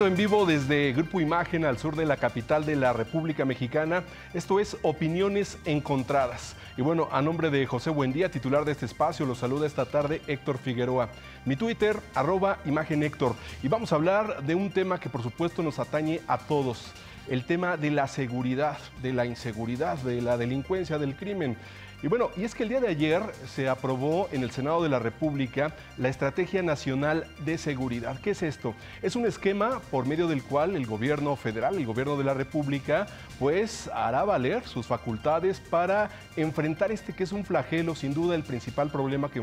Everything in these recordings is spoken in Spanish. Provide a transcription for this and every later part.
transmitiendo en vivo desde Grupo Imagen al sur de la capital de la República Mexicana. Esto es Opiniones Encontradas. Y bueno, a nombre de José Buendía, titular de este espacio, los saluda esta tarde Héctor Figueroa. Mi Twitter, @ImagenHéctor. Y vamos a hablar de un tema que por supuesto nos atañe a todos. El tema de la seguridad, de la inseguridad, de la delincuencia, del crimen. Y bueno, y es que el día de ayer se aprobó en el Senado de la República la Estrategia Nacional de Seguridad. ¿Qué es esto? Es un esquema por medio del cual el gobierno federal, el gobierno de la República, pues hará valer sus facultades para enfrentar este que es un flagelo, sin duda el principal problema que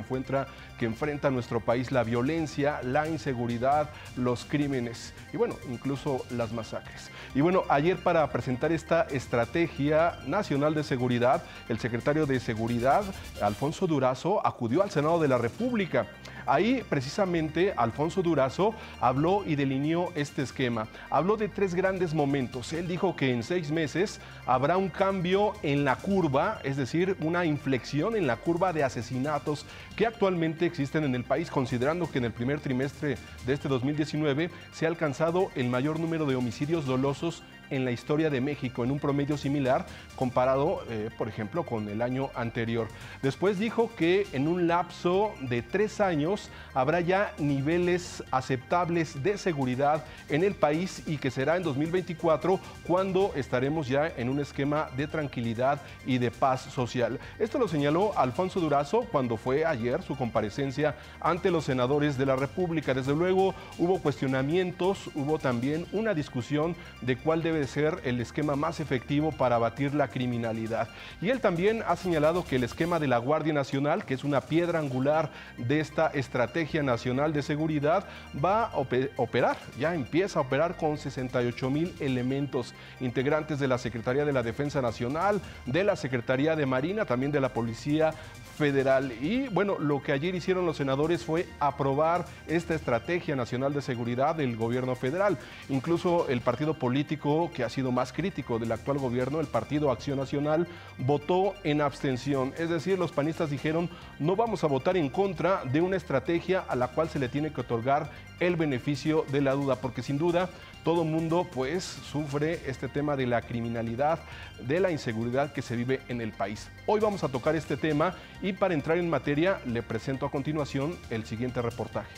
enfrenta nuestro país, la violencia, la inseguridad, los crímenes y bueno, incluso las masacres. Y bueno, ayer para presentar esta Estrategia Nacional de Seguridad, el secretario de Seguridad, Alfonso Durazo, acudió al Senado de la República. Ahí, precisamente, Alfonso Durazo habló y delineó este esquema. Habló de 3 grandes momentos. Él dijo que en 6 meses habrá un cambio en la curva, es decir, una inflexión en la curva de asesinatos que actualmente existen en el país, considerando que en el primer trimestre de este 2019 se ha alcanzado el mayor número de homicidios dolosos en la historia de México, en un promedio similar comparado, por ejemplo, con el año anterior. Después dijo que en un lapso de 3 años habrá ya niveles aceptables de seguridad en el país y que será en 2024 cuando estaremos ya en un esquema de tranquilidad y de paz social. Esto lo señaló Alfonso Durazo cuando fue ayer su comparecencia ante los senadores de la República. Desde luego hubo cuestionamientos, hubo también una discusión de cuál debe ser el esquema más efectivo para abatir la criminalidad. Y él también ha señalado que el esquema de la Guardia Nacional, que es una piedra angular de esta Estrategia Nacional de Seguridad, va a operar, ya empieza a operar con 68,000 elementos integrantes de la Secretaría de la Defensa Nacional, de la Secretaría de Marina, también de la Policía Federal. Y bueno, lo que ayer hicieron los senadores fue aprobar esta Estrategia Nacional de Seguridad del gobierno federal. Incluso el partido político que ha sido más crítico del actual gobierno, el Partido Acción Nacional, votó en abstención. Es decir, los panistas dijeron, no vamos a votar en contra de una estrategia a la cual se le tiene que otorgar el beneficio de la duda, porque sin duda todo mundo pues sufre este tema de la criminalidad, de la inseguridad que se vive en el país. Hoy vamos a tocar este tema y para entrar en materia le presento a continuación el siguiente reportaje.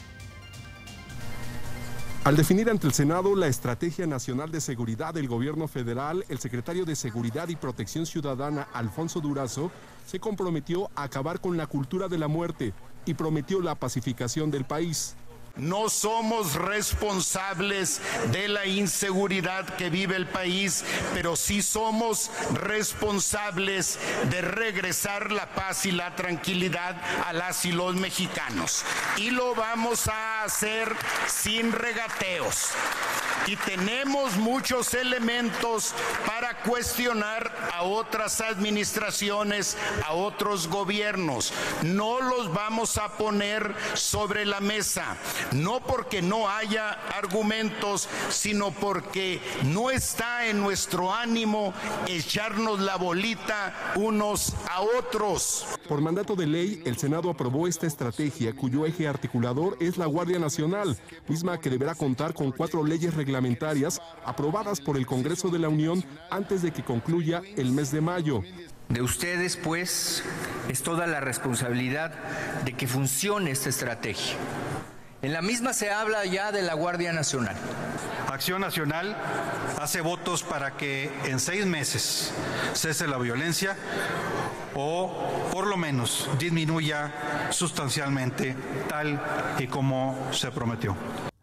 Al definir ante el Senado la Estrategia Nacional de Seguridad del Gobierno Federal, el secretario de Seguridad y Protección Ciudadana, Alfonso Durazo, se comprometió a acabar con la cultura de la muerte y prometió la pacificación del país. No somos responsables de la inseguridad que vive el país, pero sí somos responsables de regresar la paz y la tranquilidad a las y los mexicanos. Y lo vamos a hacer sin regateos. Y tenemos muchos elementos para cuestionar a otras administraciones, a otros gobiernos. No los vamos a poner sobre la mesa. No porque no haya argumentos, sino porque no está en nuestro ánimo echarnos la bolita unos a otros. Por mandato de ley, el Senado aprobó esta estrategia cuyo eje articulador es la Guardia Nacional, misma que deberá contar con 4 leyes reglamentarias aprobadas por el Congreso de la Unión antes de que concluya el mes de mayo. De ustedes, pues, es toda la responsabilidad de que funcione esta estrategia. En la misma se habla ya de la Guardia Nacional. Acción Nacional hace votos para que en 6 meses cese la violencia o por lo menos disminuya sustancialmente tal y como se prometió.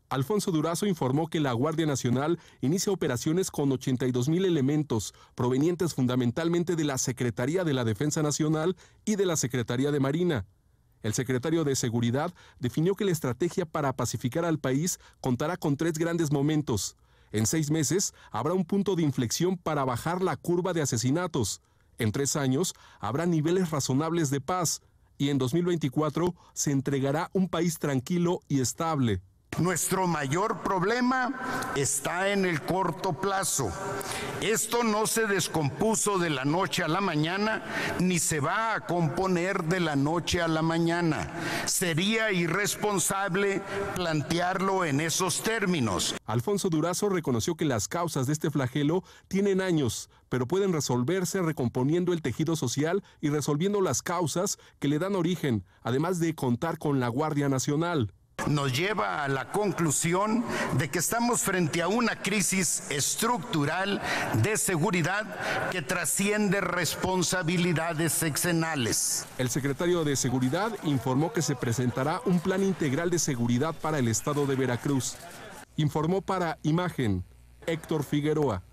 Alfonso Durazo informó que la Guardia Nacional inicia operaciones con 82,000 elementos provenientes fundamentalmente de la Secretaría de la Defensa Nacional y de la Secretaría de Marina. El secretario de Seguridad definió que la estrategia para pacificar al país contará con 3 grandes momentos. En 6 meses habrá un punto de inflexión para bajar la curva de asesinatos. En 3 años habrá niveles razonables de paz. Y en 2024 se entregará un país tranquilo y estable. Nuestro mayor problema está en el corto plazo. Esto no se descompuso de la noche a la mañana, ni se va a componer de la noche a la mañana. Sería irresponsable plantearlo en esos términos. Alfonso Durazo reconoció que las causas de este flagelo tienen años, pero pueden resolverse recomponiendo el tejido social y resolviendo las causas que le dan origen, además de contar con la Guardia Nacional. Nos lleva a la conclusión de que estamos frente a una crisis estructural de seguridad que trasciende responsabilidades sexenales. El secretario de Seguridad informó que se presentará un plan integral de seguridad para el estado de Veracruz. Informó para Imagen, Héctor Figueroa.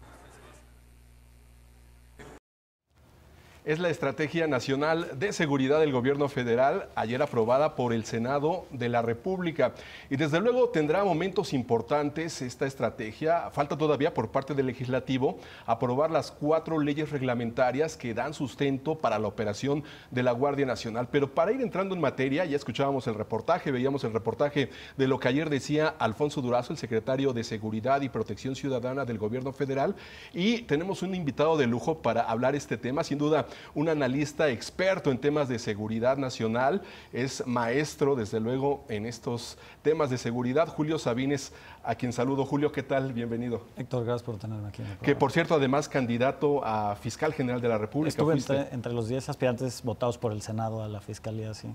Es la Estrategia Nacional de Seguridad del Gobierno Federal, ayer aprobada por el Senado de la República. Y desde luego tendrá momentos importantes esta estrategia. Falta todavía por parte del Legislativo aprobar las 4 leyes reglamentarias que dan sustento para la operación de la Guardia Nacional. Pero para ir entrando en materia, ya escuchábamos el reportaje, veíamos el reportaje de lo que ayer decía Alfonso Durazo, el secretario de Seguridad y Protección Ciudadana del Gobierno Federal. Y tenemos un invitado de lujo para hablar este tema, sin duda un analista experto en temas de seguridad nacional, es maestro desde luego en estos temas de seguridad, Julio Sabines, a quien saludo. Julio, ¿qué tal? Bienvenido. Héctor, gracias por tenerme aquí en el programa. Que por cierto, además candidato a fiscal general de la República. Estuve entre los 10 aspirantes votados por el Senado a la fiscalía, sí.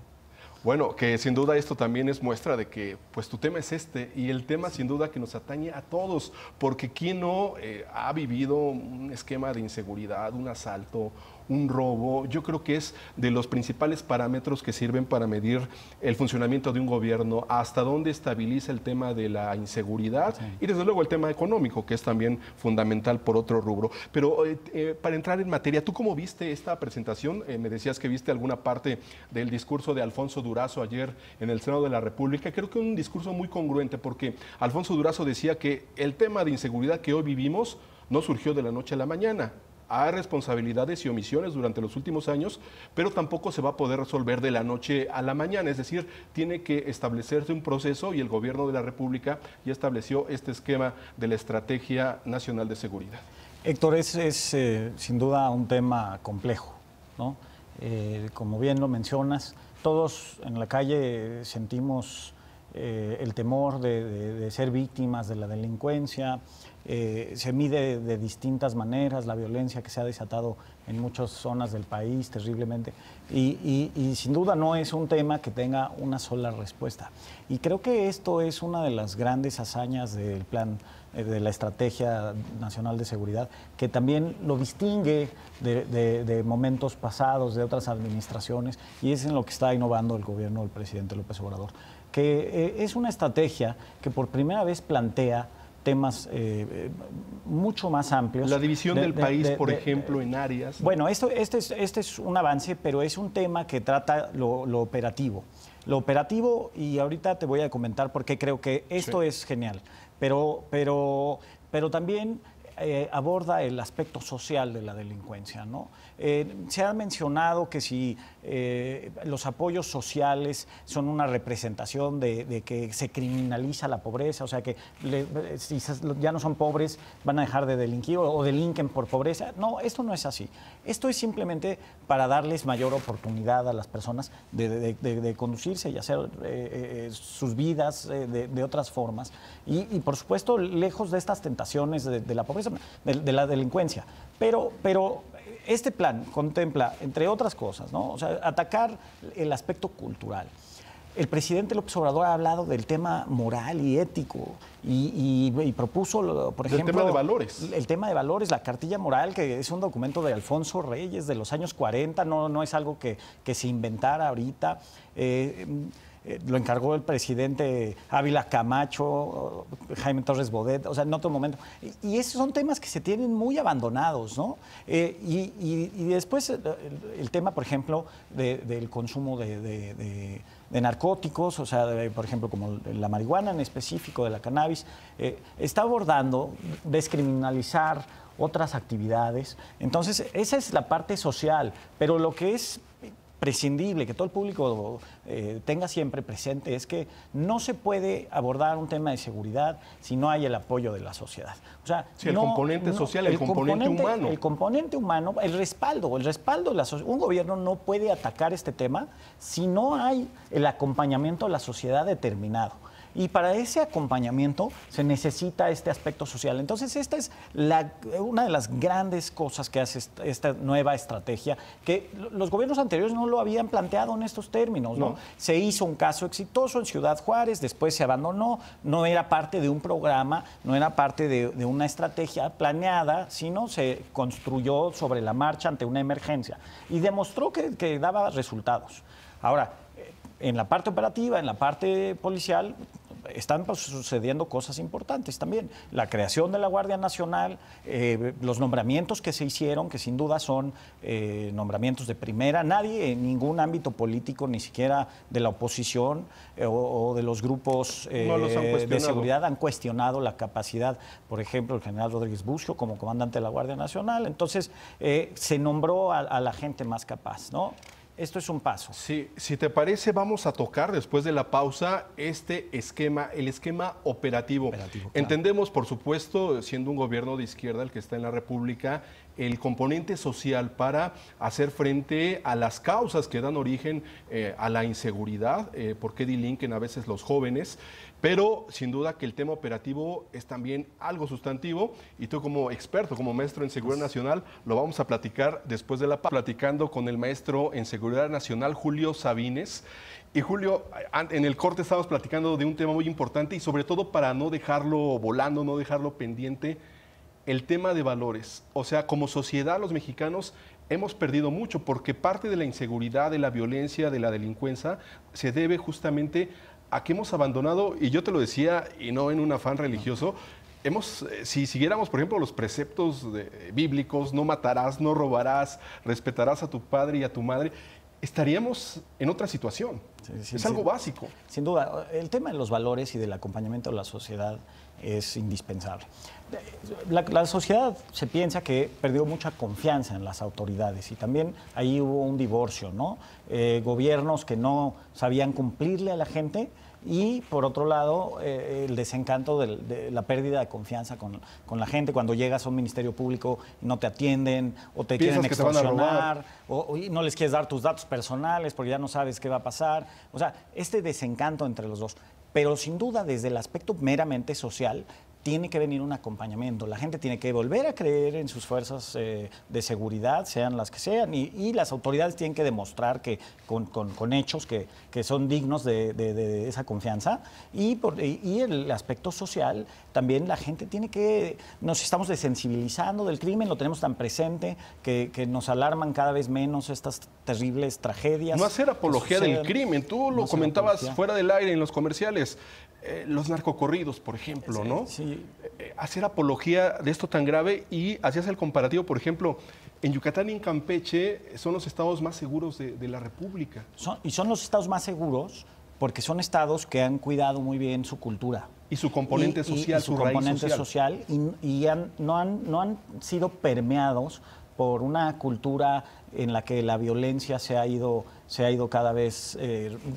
Bueno, que sin duda esto también es muestra de que pues tu tema es este y el tema sin duda que nos atañe a todos, porque ¿quién no ha vivido un esquema de inseguridad, un asalto, un robo? Yo creo que es de los principales parámetros que sirven para medir el funcionamiento de un gobierno, hasta dónde estabiliza el tema de la inseguridad, sí, y desde luego el tema económico, que es también fundamental por otro rubro. Pero para entrar en materia, ¿tú cómo viste esta presentación? Me decías que viste alguna parte del discurso de Alfonso Durazo ayer en el Senado de la República. Creo que un discurso muy congruente, porque Alfonso Durazo decía que el tema de inseguridad que hoy vivimos no surgió de la noche a la mañana. Hay responsabilidades y omisiones durante los últimos años, pero tampoco se va a poder resolver de la noche a la mañana. Es decir, tiene que establecerse un proceso y el Gobierno de la República ya estableció este esquema de la Estrategia Nacional de Seguridad. Héctor, es sin duda un tema complejo, ¿no? Como bien lo mencionas, todos en la calle sentimos el temor de ser víctimas de la delincuencia. Se mide de distintas maneras la violencia que se ha desatado en muchas zonas del país terriblemente y sin duda no es un tema que tenga una sola respuesta. Y creo que esto es una de las grandes hazañas del plan de la Estrategia Nacional de Seguridad, que también lo distingue de momentos pasados, de otras administraciones, y es en lo que está innovando el gobierno del presidente López Obrador, que es una estrategia que por primera vez plantea temas mucho más amplios. La división del país, por ejemplo, en áreas. Bueno, este es un avance, pero es un tema que trata lo operativo. Lo operativo, y ahorita te voy a comentar por qué creo que esto sí es genial, pero también aborda el aspecto social de la delincuencia, ¿no? Se ha mencionado que si los apoyos sociales son una representación de que se criminaliza la pobreza, o sea que si ya no son pobres van a dejar de delinquir o delinquen por pobreza. No, esto no es así. Esto es simplemente para darles mayor oportunidad a las personas de conducirse y hacer sus vidas de otras formas. Y por supuesto, lejos de estas tentaciones de la pobreza, de la delincuencia. Pero este plan contempla, entre otras cosas, ¿no? O sea, atacar el aspecto cultural. El presidente López Obrador ha hablado del tema moral y ético y propuso, por ejemplo... El tema de valores. El tema de valores, la cartilla moral, que es un documento de Alfonso Reyes de los años 40, no es algo que se inventara ahorita. Lo encargó el presidente Ávila Camacho, Jaime Torres Bodet, o sea, en otro momento. Y esos son temas que se tienen muy abandonados, ¿no? Y después el tema, por ejemplo, del consumo de narcóticos, o sea, por ejemplo, como la marihuana en específico, de la cannabis, está abordando descriminalizar otras actividades. Entonces, esa es la parte social, pero lo que es prescindible, que todo el público tenga siempre presente, es que no se puede abordar un tema de seguridad si no hay el apoyo de la sociedad. O sea, sí, el componente social, el componente humano. El componente humano, el respaldo de la sociedad. Un gobierno no puede atacar este tema si no hay el acompañamiento de la sociedad determinado. Y para ese acompañamiento se necesita este aspecto social. Entonces, esta es una de las grandes cosas que hace esta nueva estrategia, que los gobiernos anteriores no lo habían planteado en estos términos, ¿no? Se hizo un caso exitoso en Ciudad Juárez, después se abandonó, no era parte de un programa, no era parte de una estrategia planeada, sino se construyó sobre la marcha ante una emergencia y demostró que daba resultados. Ahora, en la parte operativa, en la parte policial, están sucediendo cosas importantes también. La creación de la Guardia Nacional, los nombramientos que se hicieron, que sin duda son nombramientos de primera. Nadie en ningún ámbito político, ni siquiera de la oposición o de los grupos de seguridad, han cuestionado la capacidad, por ejemplo, el general Rodríguez Bucio como comandante de la Guardia Nacional. Entonces, se nombró a la gente más capaz, ¿no? Esto es un paso. Sí, si te parece, vamos a tocar después de la pausa este esquema, el esquema operativo. Claro. Entendemos, por supuesto, siendo un gobierno de izquierda el que está en la República, el componente social para hacer frente a las causas que dan origen a la inseguridad, por qué delinquen a veces los jóvenes, pero sin duda que el tema operativo es también algo sustantivo y tú como experto, como maestro en Seguridad Nacional, lo vamos a platicar después de la pausa, platicando con el maestro en Seguridad Nacional, Julio Sabines. Y Julio, en el corte estábamos platicando de un tema muy importante y sobre todo para no dejarlo volando, no dejarlo pendiente, el tema de valores. O sea, como sociedad los mexicanos hemos perdido mucho porque parte de la inseguridad, de la violencia, de la delincuencia se debe justamente a que hemos abandonado, y yo te lo decía, y no en un afán religioso, si siguiéramos, por ejemplo, los preceptos bíblicos, no matarás, no robarás, respetarás a tu padre y a tu madre, estaríamos en otra situación. Sí, es algo básico. Sin duda, el tema de los valores y del acompañamiento de la sociedad es indispensable. La sociedad se piensa que perdió mucha confianza en las autoridades y también ahí hubo un divorcio, ¿no? Gobiernos que no sabían cumplirle a la gente y, por otro lado, el desencanto de la pérdida de confianza con la gente. Cuando llegas a un ministerio público y no te atienden o te quieren extorsionar o no les quieres dar tus datos personales porque ya no sabes qué va a pasar. O sea, este desencanto entre los dos. Pero sin duda, desde el aspecto meramente social, tiene que venir un acompañamiento. La gente tiene que volver a creer en sus fuerzas de seguridad, sean las que sean, y las autoridades tienen que demostrar que con hechos que son dignos de esa confianza. Y el aspecto social, también la gente tiene que... Nos estamos desensibilizando del crimen, lo tenemos tan presente que nos alarman cada vez menos estas terribles tragedias. No hacer apología del crimen. Tú lo comentabas fuera del aire en los comerciales. Los narcocorridos, por ejemplo, ¿no? Sí. Hacer apología de esto tan grave y hacías el comparativo, por ejemplo, en Yucatán y en Campeche son los estados más seguros de la República. Son los estados más seguros porque son estados que han cuidado muy bien su cultura. Y su componente social, su componente social. No han sido permeados por una cultura en la que la violencia se ha ido cada vez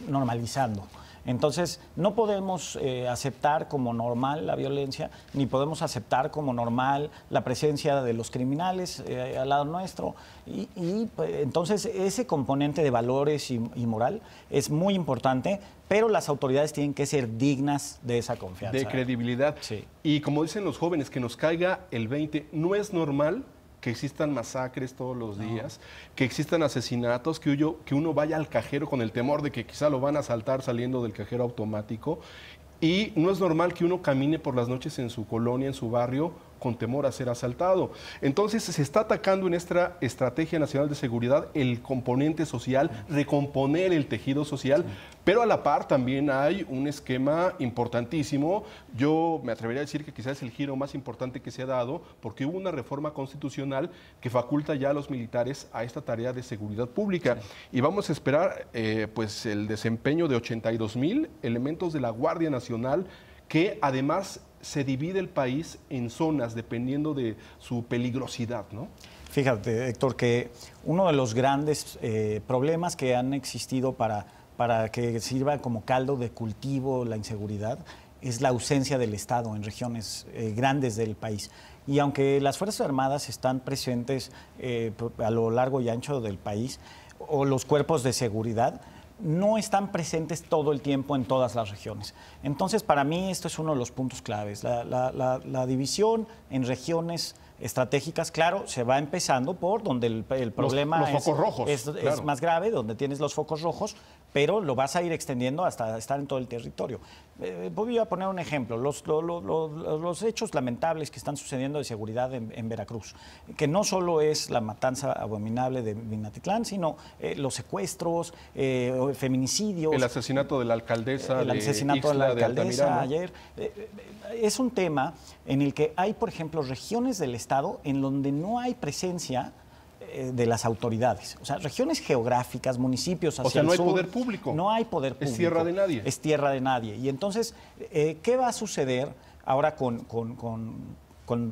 normalizando. Entonces, no podemos aceptar como normal la violencia, ni podemos aceptar como normal la presencia de los criminales al lado nuestro. Entonces, ese componente de valores y moral es muy importante, pero las autoridades tienen que ser dignas de esa confianza. De credibilidad. Sí. Y como dicen los jóvenes, que nos caiga el 20. No es normal que existan masacres todos los días, que existan asesinatos, que uno vaya al cajero con el temor de que quizá lo van a asaltar saliendo del cajero automático. Y no es normal que uno camine por las noches en su colonia, en su barrio, con temor a ser asaltado. Entonces se está atacando en esta Estrategia Nacional de Seguridad el componente social, recomponer el tejido social, pero a la par también hay un esquema importantísimo. Yo me atrevería a decir que quizás es el giro más importante que se ha dado, porque hubo una reforma constitucional que faculta ya a los militares a esta tarea de seguridad pública. Sí. Y vamos a esperar pues el desempeño de 82,000 elementos de la Guardia Nacional, que además se divide el país en zonas dependiendo de su peligrosidad, ¿no? Fíjate, Héctor, que uno de los grandes problemas que han existido para que sirva como caldo de cultivo la inseguridad es la ausencia del Estado en regiones grandes del país. Y aunque las Fuerzas Armadas están presentes a lo largo y ancho del país, o los cuerpos de seguridad, no están presentes todo el tiempo en todas las regiones. Entonces, para mí, esto es uno de los puntos claves. La división en regiones estratégicas, claro, se va empezando por donde el problema los focos rojos, es claro. más grave, donde tienes los focos rojos, pero lo vas a ir extendiendo hasta estar en todo el territorio. Voy a poner un ejemplo, los hechos lamentables que están sucediendo de seguridad en Veracruz, que no solo es la matanza abominable de Minatitlán, sino los secuestros, feminicidios. El asesinato de la alcaldesa. El asesinato de la alcaldesa ayer. Es un tema en el que hay, por ejemplo, regiones del Estado en donde no hay presencia de las autoridades. O sea, regiones geográficas, municipios hacia el sur. O sea, no hay poder público. No hay poder público. Es tierra de nadie. Es tierra de nadie. Y entonces, ¿qué va a suceder ahora con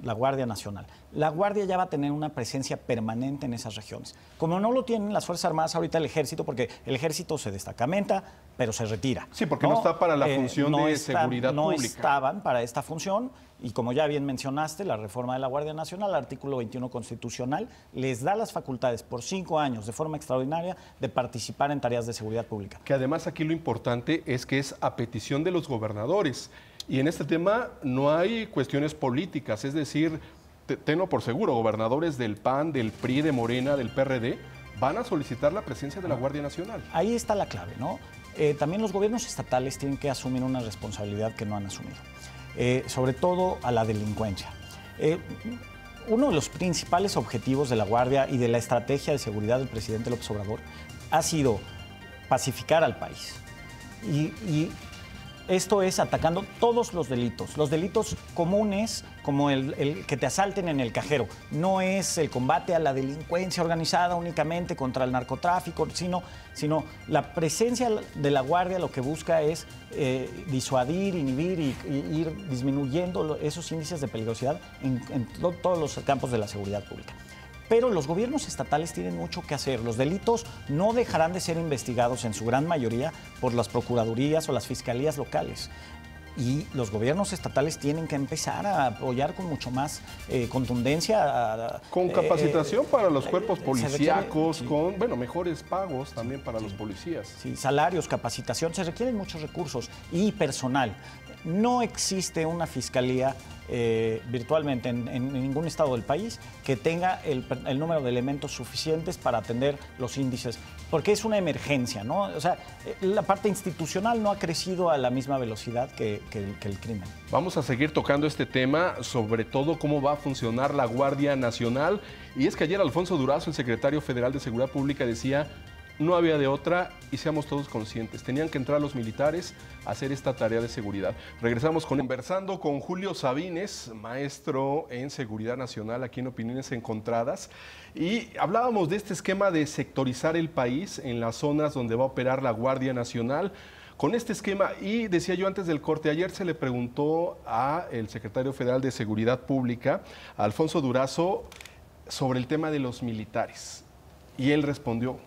la Guardia Nacional? La Guardia ya va a tener una presencia permanente en esas regiones. Como no lo tienen las Fuerzas Armadas, ahorita el Ejército, porque el Ejército se destacamenta, pero se retira. Sí, porque no está para la función de seguridad no pública. No estaban para esta función. Y como ya bien mencionaste, la reforma de la Guardia Nacional, el artículo 21 constitucional, les da las facultades por 5 años de forma extraordinaria de participar en tareas de seguridad pública. Que además aquí lo importante es que es a petición de los gobernadores. Y en este tema no hay cuestiones políticas, es decir, tenlo por seguro, gobernadores del PAN, del PRI, de Morena, del PRD, van a solicitar la presencia de la Guardia Nacional. Ahí está la clave, ¿no? También los gobiernos estatales tienen que asumir una responsabilidad que no han asumido. Sobre todo a la delincuencia. Uno de los principales objetivos de la Guardia y de la estrategia de seguridad del presidente López Obrador ha sido pacificar al país. Y esto es atacando todos los delitos comunes, como el que te asalten en el cajero. No es el combate a la delincuencia organizada únicamente contra el narcotráfico, sino la presencia de la Guardia lo que busca es disuadir, inhibir y ir disminuyendo esos índices de peligrosidad en todos los campos de la seguridad pública. Pero los gobiernos estatales tienen mucho que hacer. Los delitos no dejarán de ser investigados en su gran mayoría por las procuradurías o las fiscalías locales. Y los gobiernos estatales tienen que empezar a apoyar con mucho más contundencia. Con capacitación para los cuerpos policíacos, sí. con mejores pagos también para los policías. Sí, salarios, capacitación, se requieren muchos recursos y personal. No existe una fiscalía virtualmente en ningún estado del país que tenga el número de elementos suficientes para atender los índices, porque es una emergencia, ¿no? O sea, la parte institucional no ha crecido a la misma velocidad que el crimen. Vamos a seguir tocando este tema, sobre todo cómo va a funcionar la Guardia Nacional. Y es que ayer Alfonso Durazo, el secretario federal de Seguridad Pública, decía: no había de otra y seamos todos conscientes. Tenían que entrar los militares a hacer esta tarea de seguridad. Regresamos conversando con Julio Sabines, maestro en Seguridad Nacional, aquí en Opiniones Encontradas. Y hablábamos de este esquema de sectorizar el país en las zonas donde va a operar la Guardia Nacional. Con este esquema, y decía yo antes del corte, ayer se le preguntó al secretario federal de Seguridad Pública, Alfonso Durazo, sobre el tema de los militares. Y él respondió: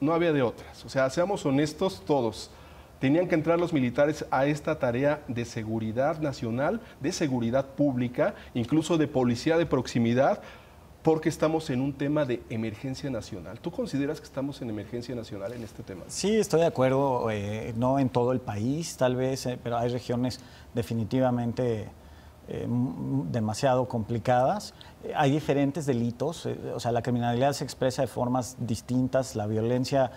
no había de otras. O sea, seamos honestos todos. Tenían que entrar los militares a esta tarea de seguridad nacional, de seguridad pública, incluso de policía de proximidad, porque estamos en un tema de emergencia nacional. ¿Tú consideras que estamos en emergencia nacional en este tema? Sí, estoy de acuerdo. No en todo el país, tal vez, pero hay regiones definitivamente demasiado complicadas. Hay diferentes delitos, o sea, la criminalidad se expresa de formas distintas, la violencia,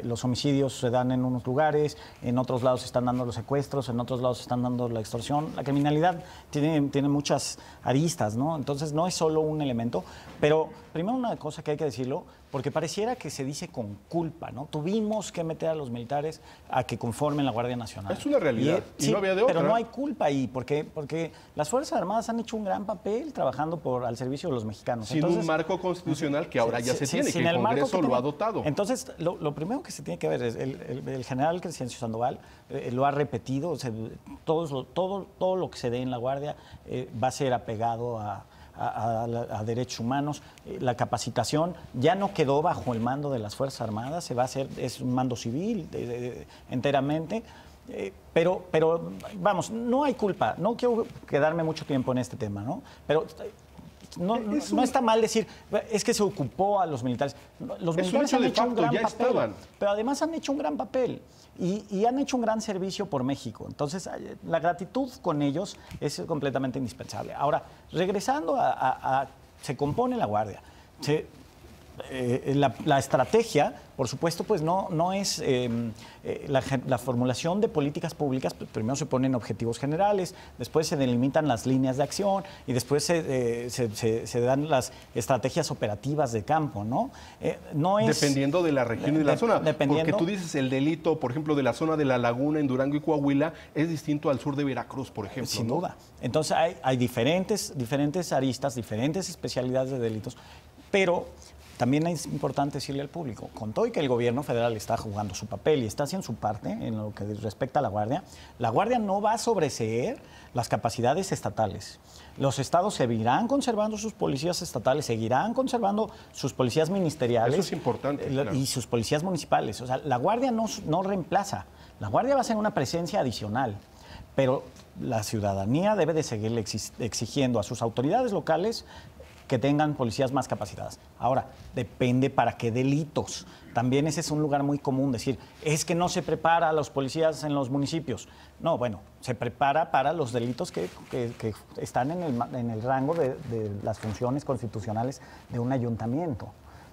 los homicidios se dan en unos lugares, en otros lados se están dando los secuestros, en otros lados se están dando la extorsión. La criminalidad tiene muchas aristas, ¿no? Entonces no es solo un elemento, pero primero una cosa que hay que decirlo, porque pareciera que se dice con culpa, ¿no? Tuvimos que meter a los militares a que conformen la Guardia Nacional. Es una realidad, y no había de otra. Pero no hay culpa ahí, porque las Fuerzas Armadas han hecho un gran papel trabajando al servicio de los mexicanos. Sin un marco constitucional que ahora ya se tiene, que el Congreso lo ha dotado. Entonces, lo primero que se tiene que ver es el general Crescencio Sandoval lo ha repetido, o sea, todo lo que se dé en la Guardia va a ser apegado a derechos humanos. La capacitación ya no quedó bajo el mando de las Fuerzas Armadas, se va a hacer, es un mando civil enteramente. Pero vamos, no hay culpa. No quiero quedarme mucho tiempo en este tema, ¿no? Pero no está mal decir, es que se ocupó a los militares. Los militares han hecho un gran papel, pero además han hecho un gran papel y han hecho un gran servicio por México. Entonces, la gratitud con ellos es completamente indispensable. Ahora, regresando se compone la Guardia. La estrategia, por supuesto, pues no es la formulación de políticas públicas. Primero se ponen objetivos generales, después se delimitan las líneas de acción y después se dan las estrategias operativas de campo, ¿no? No es, dependiendo de la región y de la zona. Porque tú dices el delito, por ejemplo, de la zona de La Laguna en Durango y Coahuila es distinto al sur de Veracruz, por ejemplo. Sin duda. Entonces hay diferentes aristas, diferentes especialidades de delitos, pero también es importante decirle al público, con todo y que el gobierno federal está jugando su papel y está haciendo su parte en lo que respecta a la Guardia no va a sobreseer las capacidades estatales. Los estados seguirán conservando sus policías estatales, seguirán conservando sus policías ministeriales. Eso es importante. Claro. Y sus policías municipales. O sea, la Guardia no reemplaza. La Guardia va a ser una presencia adicional, pero la ciudadanía debe de seguir exigiendo a sus autoridades locales que tengan policías más capacitadas. Ahora, depende para qué delitos. También ese es un lugar muy común, decir, es que no se prepara a los policías en los municipios. No, bueno, se prepara para los delitos que están en el rango de las funciones constitucionales de un ayuntamiento,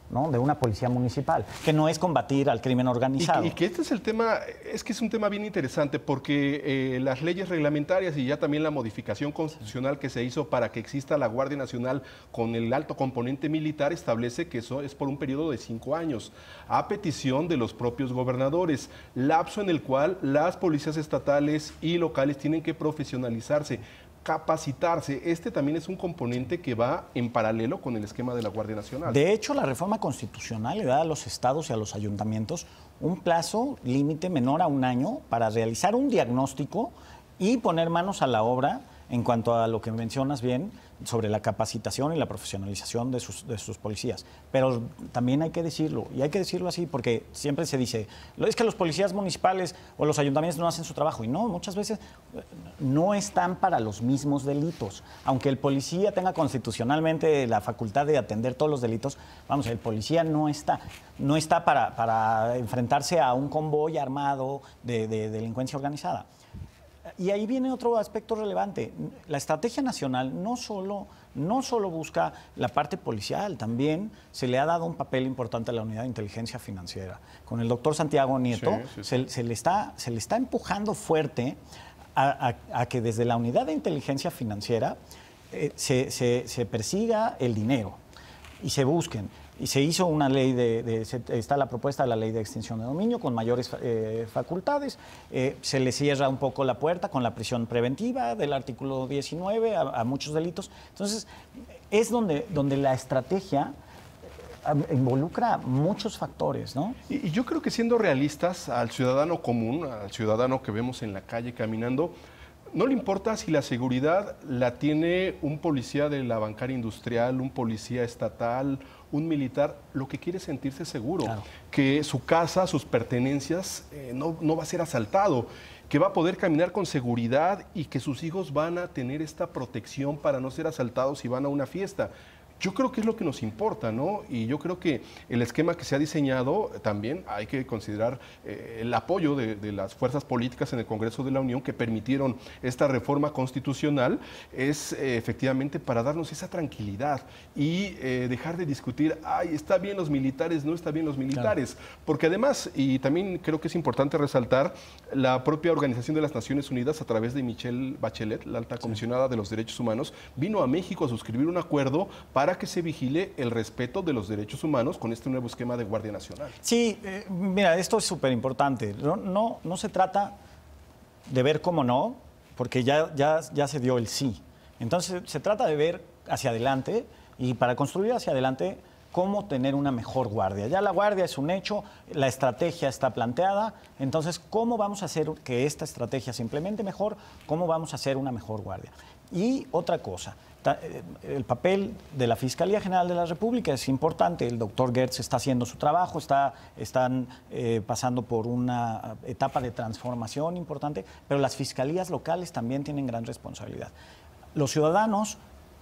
¿no? De una policía municipal, que no es combatir al crimen organizado. Y que este es el tema, es que es un tema bien interesante porque las leyes reglamentarias y ya también la modificación constitucional que se hizo para que exista la Guardia Nacional con el alto componente militar establece que eso es por un periodo de 5 años, a petición de los propios gobernadores, lapso en el cual las policías estatales y locales tienen que profesionalizarse, capacitarse. Este también es un componente que va en paralelo con el esquema de la Guardia Nacional. De hecho, la reforma constitucional le da a los estados y a los ayuntamientos un plazo límite menor a 1 año para realizar un diagnóstico y poner manos a la obra en cuanto a lo que mencionas bien sobre la capacitación y la profesionalización de sus policías. Pero también hay que decirlo, y hay que decirlo así, porque siempre se dice, es que los policías municipales o los ayuntamientos no hacen su trabajo. Y no, muchas veces no están para los mismos delitos. Aunque el policía tenga constitucionalmente la facultad de atender todos los delitos, vamos, el policía no está para enfrentarse a un convoy armado de delincuencia organizada. Y ahí viene otro aspecto relevante. La estrategia nacional no solo busca la parte policial, también se le ha dado un papel importante a la unidad de inteligencia financiera. Con el doctor Santiago Nieto se le está empujando fuerte a que desde la unidad de inteligencia financiera se persiga el dinero y se busquen. Y se hizo una ley está la propuesta de la ley de extinción de dominio con mayores facultades. Se le cierra un poco la puerta con la prisión preventiva del artículo 19 a muchos delitos. Entonces, es donde la estrategia involucra muchos factores, ¿no? Y yo creo que siendo realistas al ciudadano común, al ciudadano que vemos en la calle caminando, no le importa si la seguridad la tiene un policía de la bancaria industrial, un policía estatal, un militar, lo que quiere es sentirse seguro, claro, que su casa, sus pertenencias no va a ser asaltado, que va a poder caminar con seguridad y que sus hijos van a tener esta protección para no ser asaltados si van a una fiesta. Yo creo que es lo que nos importa, ¿no? Y yo creo que el esquema que se ha diseñado también hay que considerar el apoyo de las fuerzas políticas en el Congreso de la Unión que permitieron esta reforma constitucional, es efectivamente para darnos esa tranquilidad y dejar de discutir, ay, está bien los militares, no está bien los militares, claro, porque además, y también creo que es importante resaltar, la propia Organización de las Naciones Unidas a través de Michelle Bachelet, la alta comisionada de los derechos humanos, vino a México a suscribir un acuerdo para que se vigile el respeto de los derechos humanos con este nuevo esquema de Guardia Nacional. Sí, mira, esto es súper importante. No se trata de ver cómo no, porque ya se dio el sí. Entonces, se trata de ver hacia adelante y para construir hacia adelante cómo tener una mejor guardia. Ya la guardia es un hecho, la estrategia está planteada, entonces, ¿cómo vamos a hacer que esta estrategia se implemente mejor? ¿Cómo vamos a hacer una mejor guardia? Y otra cosa, el papel de la Fiscalía General de la República es importante. El doctor Gertz está haciendo su trabajo, están pasando por una etapa de transformación importante, pero las fiscalías locales también tienen gran responsabilidad. Los ciudadanos,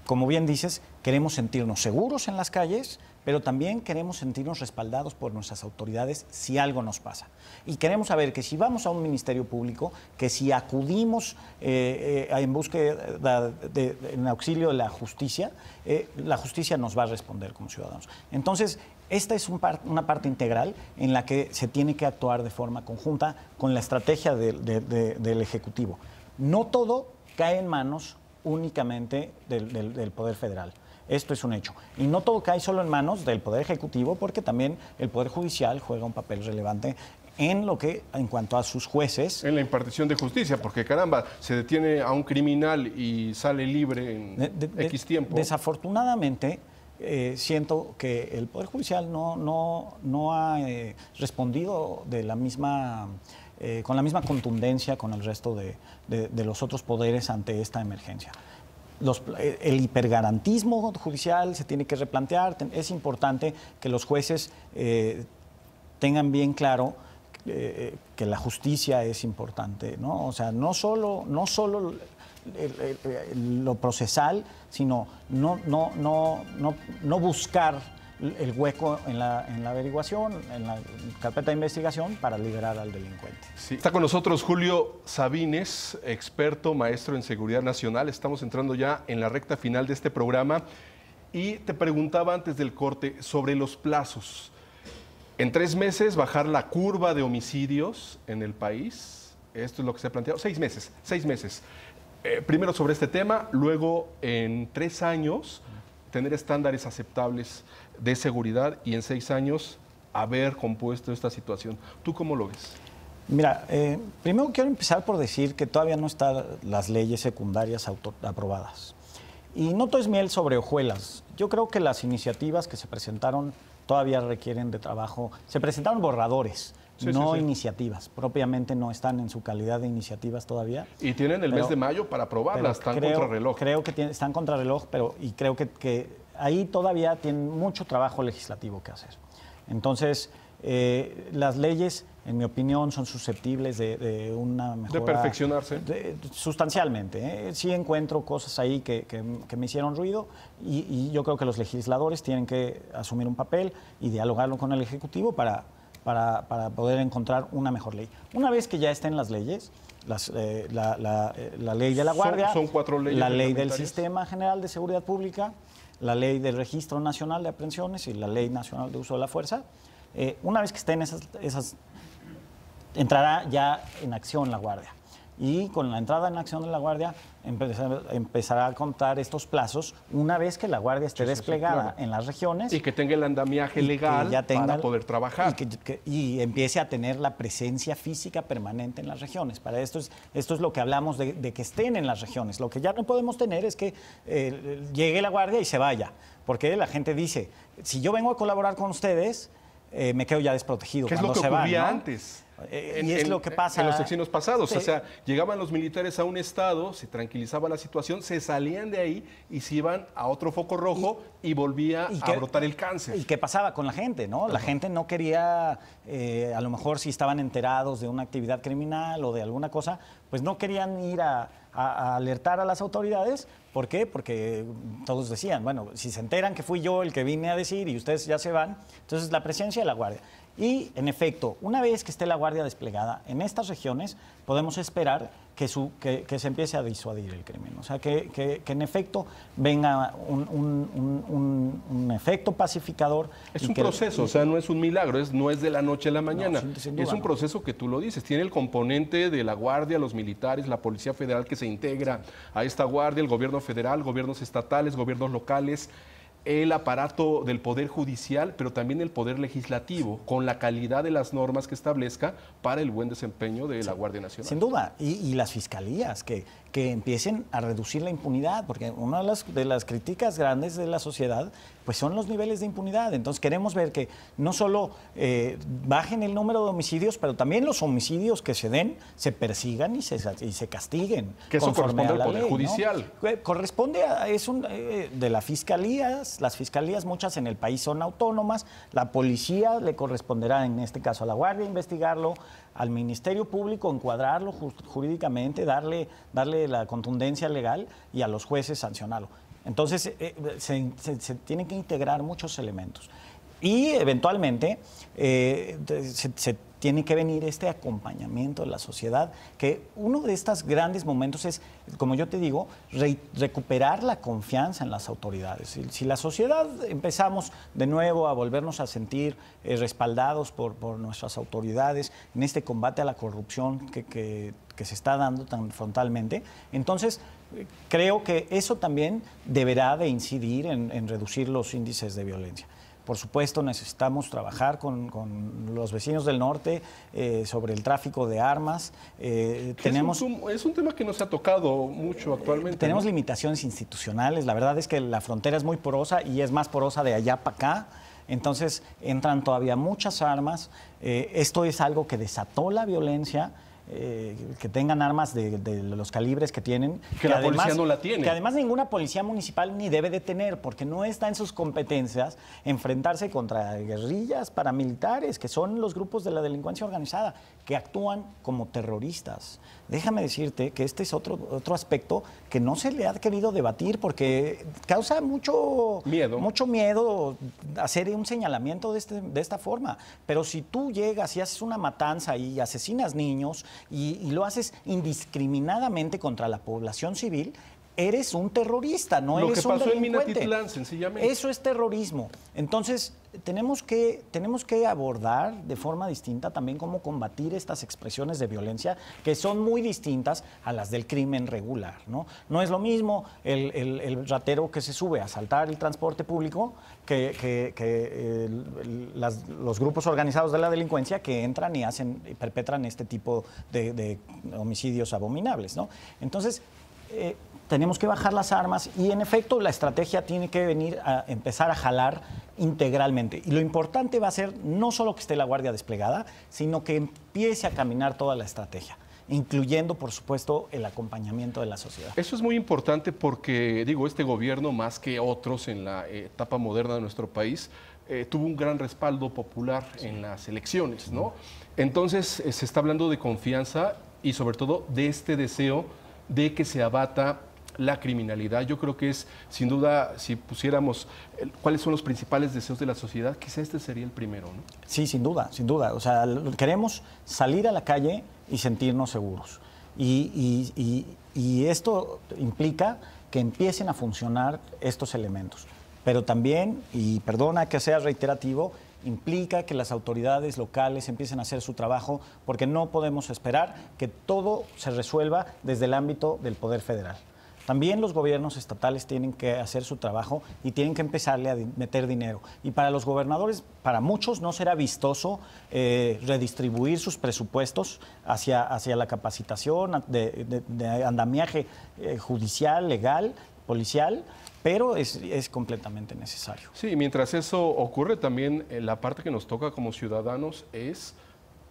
como bien dices, queremos sentirnos seguros en las calles, pero también queremos sentirnos respaldados por nuestras autoridades si algo nos pasa. Y queremos saber que si vamos a un ministerio público, que si acudimos en búsqueda en auxilio de la justicia nos va a responder como ciudadanos. Entonces, esta es una parte integral en la que se tiene que actuar de forma conjunta con la estrategia del Ejecutivo. No todo cae en manos únicamente del Poder Federal. Esto es un hecho. Y no todo cae solo en manos del Poder Ejecutivo, porque también el Poder Judicial juega un papel relevante en cuanto a sus jueces. En la impartición de justicia, porque caramba, se detiene a un criminal y sale libre en X tiempo. Desafortunadamente, siento que el Poder Judicial no ha respondido de la misma... con la misma contundencia con el resto de los otros poderes ante esta emergencia. El hipergarantismo judicial se tiene que replantear. Es importante que los jueces tengan bien claro que la justicia es importante, ¿no? O sea, no solo lo procesal, sino no buscar el hueco en la averiguación, en la carpeta de investigación para liberar al delincuente. Sí. Está con nosotros Julio Sabines, experto, maestro en seguridad nacional. Estamos entrando ya en la recta final de este programa y te preguntaba antes del corte sobre los plazos. En 3 meses bajar la curva de homicidios en el país. Esto es lo que se ha planteado. 6 meses, 6 meses. Primero sobre este tema, luego en 3 años tener estándares aceptables de seguridad y en 6 años haber compuesto esta situación. ¿Tú cómo lo ves? Mira, primero quiero empezar por decir que todavía no están las leyes secundarias aprobadas. Y no todo es miel sobre hojuelas. Yo creo que las iniciativas que se presentaron todavía requieren de trabajo. Se presentaron borradores, no iniciativas. Propiamente no están en su calidad de iniciativas todavía. Y tienen el mes de mayo para aprobarlas, están contrarreloj. Creo que están contrarreloj, y creo que ahí todavía tienen mucho trabajo legislativo que hacer. Entonces, las leyes, en mi opinión, son susceptibles de una mejora. De perfeccionarse. Sustancialmente. Sí encuentro cosas ahí que me hicieron ruido y yo creo que los legisladores tienen que asumir un papel y dialogarlo con el Ejecutivo para poder encontrar una mejor ley. Una vez que ya estén las leyes, la ley de la Guardia, son 4 leyes la ley del Sistema General de Seguridad Pública, la ley del Registro Nacional de Aprehensiones y la Ley Nacional de Uso de la Fuerza. Una vez que estén esas, entrará ya en acción la Guardia. Y con la entrada en acción de la Guardia empezará a contar estos plazos una vez que la Guardia esté desplegada en las regiones. Y que tenga el andamiaje legal para poder trabajar. Y empiece a tener la presencia física permanente en las regiones. Para esto es lo que hablamos de que estén en las regiones. Lo que ya no podemos tener es que llegue la Guardia y se vaya. Porque la gente dice, si yo vengo a colaborar con ustedes, me quedo ya desprotegido. ¿Qué es lo que ocurría antes? Y es lo que pasa en los sexenios pasados. Sí. O sea, llegaban los militares a un estado, se tranquilizaba la situación, se salían de ahí y se iban a otro foco rojo y volvía a brotar el cáncer. ¿Y qué pasaba con la gente? ¿No? La gente no quería, a lo mejor si estaban enterados de una actividad criminal o de alguna cosa, pues no querían ir a alertar a las autoridades. ¿Por qué? Porque todos decían, bueno, si se enteran que fui yo el que vine a decir y ustedes ya se van, entonces la presencia de la Guardia. Y, en efecto, una vez que esté la Guardia desplegada en estas regiones, podemos esperar que se empiece a disuadir el crimen. O sea, que en efecto venga un efecto pacificador. Es un proceso, o sea, no es un milagro, no es de la noche a la mañana. No, sin duda, es un proceso que tú lo dices, tiene el componente de la Guardia, los militares, la Policía Federal que se integra a esta Guardia, el gobierno federal, gobiernos estatales, gobiernos locales, el aparato del Poder Judicial, pero también el Poder Legislativo, con la calidad de las normas que establezca para el buen desempeño de la Guardia Nacional. Sin duda, y las fiscalías, que que empiecen a reducir la impunidad, porque una de las críticas grandes de la sociedad pues son los niveles de impunidad. Entonces queremos ver que no solo bajen el número de homicidios, pero también los homicidios que se den se persigan y se castiguen. Que eso corresponde al Poder ley, Judicial. ¿no? Corresponde de las fiscalías muchas en el país son autónomas, la policía le corresponderá en este caso a la Guardia investigarlo, al Ministerio Público encuadrarlo jurídicamente, darle la contundencia legal y a los jueces sancionarlo. Entonces, se tienen que integrar muchos elementos. Y eventualmente se tiene que venir este acompañamiento de la sociedad, que uno de estos grandes momentos es, como yo te digo, recuperar la confianza en las autoridades. Si la sociedad empezamos de nuevo a volvernos a sentir respaldados por nuestras autoridades en este combate a la corrupción que se está dando tan frontalmente, entonces creo que eso también deberá de incidir en reducir los índices de violencia. Por supuesto, necesitamos trabajar con los vecinos del norte sobre el tráfico de armas. Es un tema que no se ha tocado mucho actualmente. Tenemos ¿no? limitaciones institucionales. La verdad es que la frontera es muy porosa y es más porosa de allá para acá. Entonces, entran todavía muchas armas. Esto es algo que desató la violencia. Que tengan armas de los calibres que tienen. Que la policía no la tiene. Que además ninguna policía municipal ni debe de tener, porque no está en sus competencias enfrentarse contra guerrillas paramilitares, que son los grupos de la delincuencia organizada, que actúan como terroristas. Déjame decirte que este es otro aspecto que no se le ha querido debatir porque causa mucho miedo hacer un señalamiento de esta forma. Pero si tú llegas y haces una matanza y asesinas niños y lo haces indiscriminadamente contra la población civil, eres un terrorista, no eres un delincuente. Lo que pasó en Minatitlán, sencillamente. Eso es terrorismo. Entonces, tenemos que abordar de forma distinta también cómo combatir estas expresiones de violencia que son muy distintas a las del crimen regular, ¿no? No es lo mismo el ratero que se sube a asaltar el transporte público que los grupos organizados de la delincuencia que entran y perpetran este tipo de homicidios abominables, ¿no? Entonces, tenemos que bajar las armas y, en efecto, la estrategia tiene que venir a empezar a jalar integralmente. Y lo importante va a ser no solo que esté la Guardia desplegada, sino que empiece a caminar toda la estrategia, incluyendo, por supuesto, el acompañamiento de la sociedad. Eso es muy importante porque, este gobierno, más que otros en la etapa moderna de nuestro país, tuvo un gran respaldo popular en las elecciones, ¿no? Entonces, se está hablando de confianza y, sobre todo, de este deseo de que se abata la criminalidad. Yo creo que es, sin duda, si pusiéramos cuáles son los principales deseos de la sociedad, quizá este sería el primero, ¿no? Sí, sin duda, sin duda. O sea, queremos salir a la calle y sentirnos seguros. Y esto implica que empiecen a funcionar estos elementos. Pero también, y perdona que sea reiterativo, implica que las autoridades locales empiecen a hacer su trabajo, porque no podemos esperar que todo se resuelva desde el ámbito del Poder Federal. También los gobiernos estatales tienen que hacer su trabajo y tienen que empezarle a meter dinero. Y para los gobernadores, para muchos, no será vistoso redistribuir sus presupuestos hacia la capacitación de andamiaje judicial, legal, policial, pero es completamente necesario. Sí, mientras eso ocurre, también la parte que nos toca como ciudadanos es,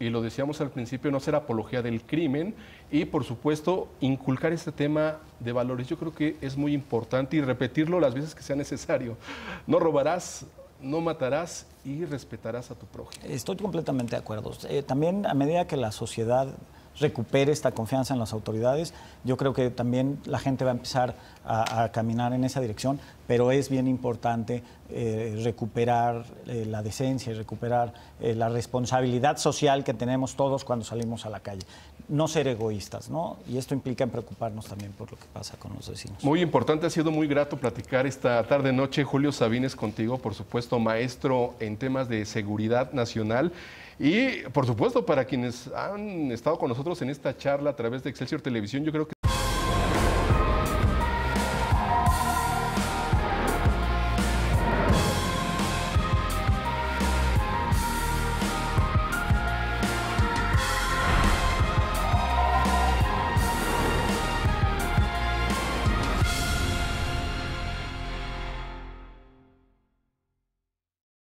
y lo decíamos al principio, no hacer apología del crimen y, por supuesto, inculcar este tema de valores. Yo creo que es muy importante y repetirlo las veces que sea necesario. No robarás, no matarás y respetarás a tu prójimo. Estoy completamente de acuerdo. También, a medida que la sociedad recupere esta confianza en las autoridades, yo creo que también la gente va a empezar a caminar en esa dirección, pero es bien importante recuperar la decencia y recuperar la responsabilidad social que tenemos todos cuando salimos a la calle. No ser egoístas, ¿no? Y esto implica en preocuparnos también por lo que pasa con los vecinos. Muy importante, ha sido muy grato platicar esta tarde-noche, Julio Sabines, contigo, por supuesto, maestro en temas de seguridad nacional. Y, por supuesto, para quienes han estado con nosotros en esta charla a través de Excelsior Televisión, yo creo que